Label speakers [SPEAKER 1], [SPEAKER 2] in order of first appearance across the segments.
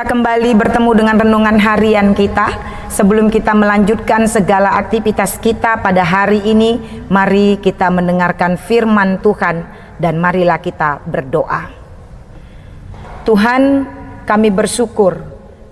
[SPEAKER 1] kembali bertemu dengan renungan harian kita. Sebelum kita melanjutkan segala aktivitas kita pada hari ini, mari kita mendengarkan firman Tuhan dan marilah kita berdoa. Tuhan, kami bersyukur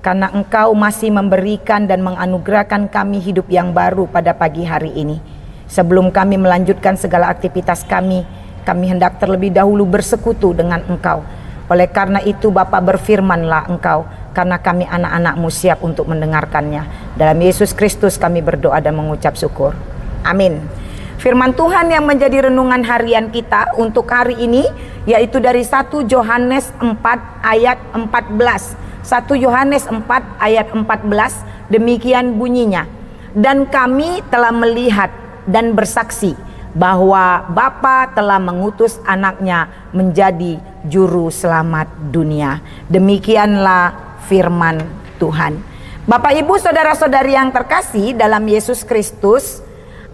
[SPEAKER 1] karena Engkau masih memberikan dan menganugerahkan kami hidup yang baru pada pagi hari ini. Sebelum kami melanjutkan segala aktivitas kami hendak terlebih dahulu bersekutu dengan Engkau. Oleh karena itu Bapa, berfirmanlah Engkau, karena kami anak-anak-Mu siap untuk mendengarkannya. Dalam Yesus Kristus kami berdoa dan mengucap syukur. Amin. Firman Tuhan yang menjadi renungan harian kita untuk hari ini yaitu dari 1 Yohanes 4 ayat 14. 1 Yohanes 4 ayat 14, demikian bunyinya. Dan kami telah melihat dan bersaksi bahwa Bapa telah mengutus anaknya menjadi juru selamat dunia. Demikianlah firman Tuhan. Bapak, Ibu, saudara-saudari yang terkasih dalam Yesus Kristus,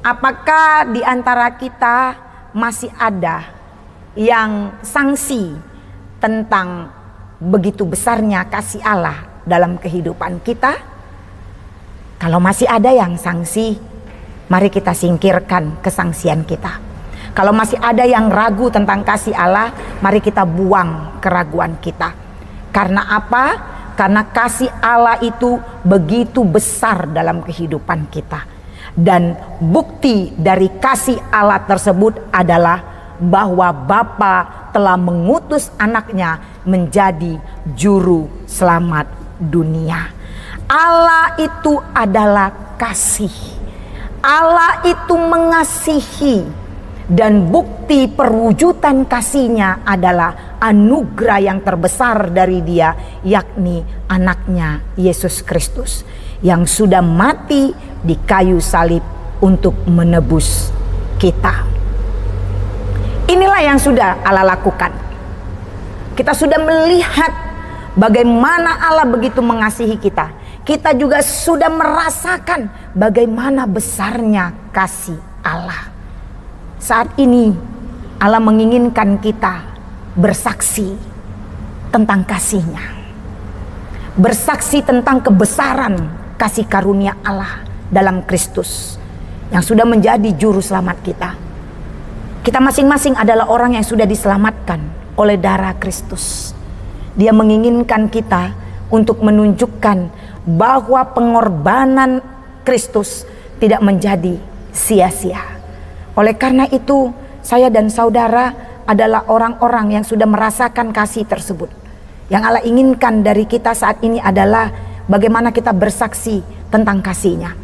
[SPEAKER 1] apakah di antara kita masih ada yang sangsi tentang begitu besarnya kasih Allah dalam kehidupan kita? Kalau masih ada yang sangsi, mari kita singkirkan kesangsian kita. Kalau masih ada yang ragu tentang kasih Allah, mari kita buang keraguan kita. Karena apa? Karena kasih Allah itu begitu besar dalam kehidupan kita. Dan bukti dari kasih Allah tersebut adalah bahwa Bapa telah mengutus anaknya menjadi juru selamat dunia. Allah itu adalah kasih. Allah itu mengasihi, dan bukti perwujudan kasihnya adalah anugerah yang terbesar dari Dia, yakni anaknya Yesus Kristus yang sudah mati di kayu salib untuk menebus kita. Inilah yang sudah Allah lakukan. Kita sudah melihat bagaimana Allah begitu mengasihi kita. Kita juga sudah merasakan bagaimana besarnya kasih Allah. Saat ini Allah menginginkan kita bersaksi tentang kasih-Nya. Bersaksi tentang kebesaran kasih karunia Allah dalam Kristus yang sudah menjadi juru selamat kita. Kita masing-masing adalah orang yang sudah diselamatkan oleh darah Kristus. Dia menginginkan kita untuk menunjukkan bahwa pengorbanan Kristus tidak menjadi sia-sia. Oleh karena itu, saya dan saudara adalah orang-orang yang sudah merasakan kasih tersebut. Yang Allah inginkan dari kita saat ini adalah bagaimana kita bersaksi tentang kasih-Nya.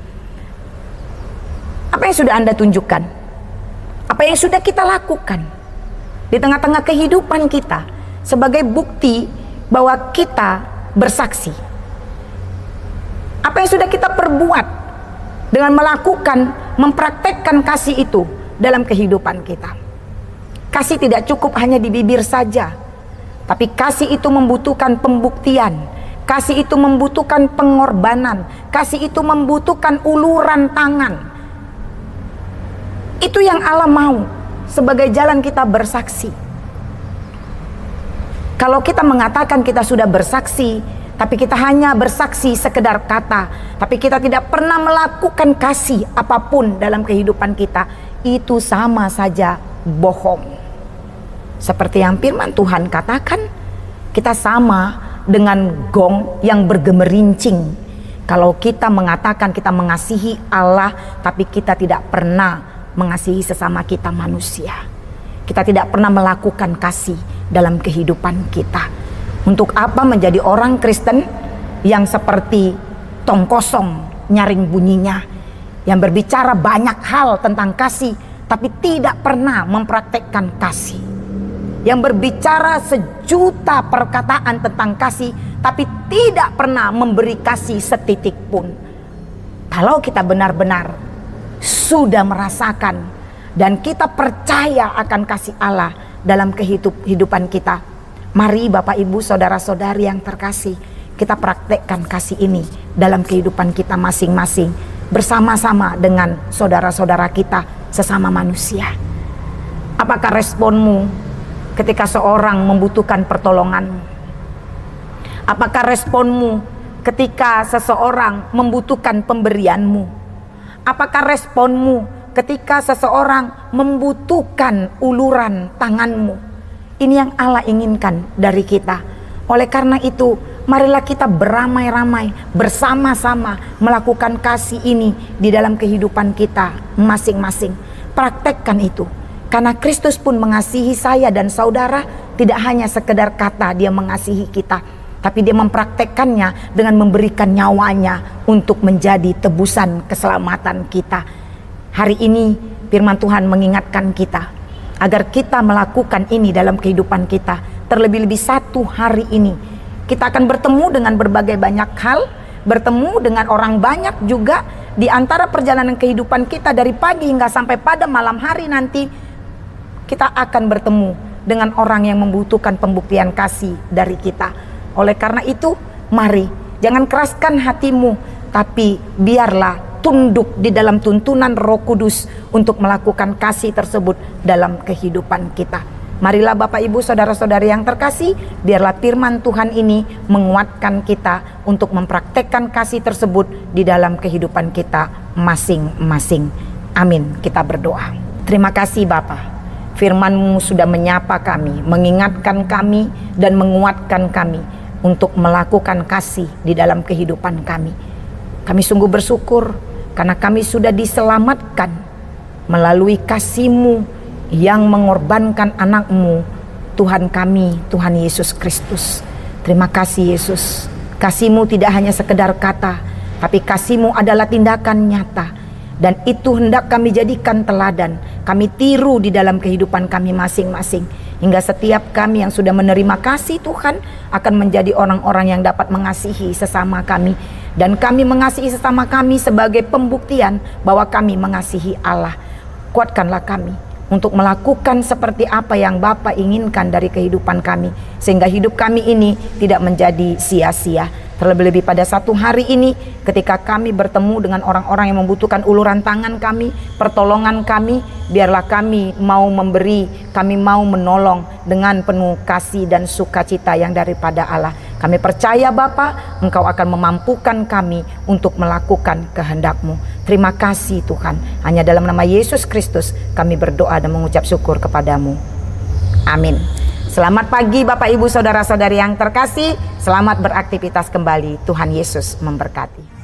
[SPEAKER 1] Apa yang sudah Anda tunjukkan? Apa yang sudah kita lakukan di tengah-tengah kehidupan kita sebagai bukti bahwa kita bersaksi? Apa yang sudah kita perbuat dengan melakukan, mempraktekkan kasih itu dalam kehidupan kita? Kasih tidak cukup hanya di bibir saja, tapi kasih itu membutuhkan pembuktian. Kasih itu membutuhkan pengorbanan. Kasih itu membutuhkan uluran tangan. Itu yang Allah mau sebagai jalan kita bersaksi. Kalau kita mengatakan kita sudah bersaksi, tapi kita hanya bersaksi sekedar kata, tapi kita tidak pernah melakukan kasih apapun dalam kehidupan kita, itu sama saja bohong. Seperti yang firman Tuhan katakan, kita sama dengan gong yang bergemerincing. Kalau kita mengatakan kita mengasihi Allah, tapi kita tidak pernah mengasihi sesama kita manusia. Kita tidak pernah melakukan kasih dalam kehidupan kita. Untuk apa menjadi orang Kristen yang seperti tong kosong nyaring bunyinya, yang berbicara banyak hal tentang kasih tapi tidak pernah mempraktekkan kasih, yang berbicara sejuta perkataan tentang kasih tapi tidak pernah memberi kasih setitik pun. Kalau kita benar-benar sudah merasakan dan kita percaya akan kasih Allah dalam kehidupan kita, mari Bapak Ibu saudara-saudari yang terkasih, kita praktekkan kasih ini dalam kehidupan kita masing-masing bersama-sama dengan saudara-saudara kita sesama manusia. Apakah responmu ketika seorang membutuhkan pertolonganmu? Apakah responmu ketika seseorang membutuhkan pemberianmu? Apakah responmu ketika seseorang membutuhkan uluran tanganmu? Ini yang Allah inginkan dari kita. Oleh karena itu, marilah kita beramai-ramai bersama-sama melakukan kasih ini di dalam kehidupan kita masing-masing. Praktekkan itu. Karena Kristus pun mengasihi saya dan saudara, tidak hanya sekedar kata dia mengasihi kita, tapi dia mempraktekkannya dengan memberikan nyawanya untuk menjadi tebusan keselamatan kita. Hari ini firman Tuhan mengingatkan kita agar kita melakukan ini dalam kehidupan kita. Terlebih-lebih satu hari ini kita akan bertemu dengan berbagai banyak hal, bertemu dengan orang banyak juga. Di antara perjalanan kehidupan kita dari pagi hingga sampai pada malam hari nanti, kita akan bertemu dengan orang yang membutuhkan pembuktian kasih dari kita. Oleh karena itu, mari jangan keraskan hatimu, tapi biarlah tunduk di dalam tuntunan Roh Kudus untuk melakukan kasih tersebut dalam kehidupan kita. Marilah Bapak Ibu saudara-saudari yang terkasih, biarlah firman Tuhan ini menguatkan kita untuk mempraktekkan kasih tersebut di dalam kehidupan kita masing-masing. Amin. Kita berdoa. Terima kasih Bapa. Firman-Mu sudah menyapa kami, mengingatkan kami dan menguatkan kami untuk melakukan kasih di dalam kehidupan kami. Kami sungguh bersyukur karena kami sudah diselamatkan melalui kasih-Mu yang mengorbankan anak-Mu, Tuhan kami, Tuhan Yesus Kristus. Terima kasih Yesus. Kasih-Mu tidak hanya sekedar kata, tapi kasih-Mu adalah tindakan nyata. Dan itu hendak kami jadikan teladan, kami tiru di dalam kehidupan kami masing-masing. Hingga setiap kami yang sudah menerima kasih Tuhan akan menjadi orang-orang yang dapat mengasihi sesama kami. Dan kami mengasihi sesama kami sebagai pembuktian bahwa kami mengasihi Allah. Kuatkanlah kami untuk melakukan seperti apa yang Bapa inginkan dari kehidupan kami, sehingga hidup kami ini tidak menjadi sia-sia. Terlebih-lebih pada satu hari ini ketika kami bertemu dengan orang-orang yang membutuhkan uluran tangan kami, pertolongan kami, biarlah kami mau memberi, kami mau menolong dengan penuh kasih dan sukacita yang daripada Allah. Kami percaya Bapa, Engkau akan memampukan kami untuk melakukan kehendak-Mu. Terima kasih Tuhan. Hanya dalam nama Yesus Kristus kami berdoa dan mengucap syukur kepadamu. Amin. Selamat pagi Bapak Ibu saudara-saudari yang terkasih. Selamat beraktivitas kembali. Tuhan Yesus memberkati.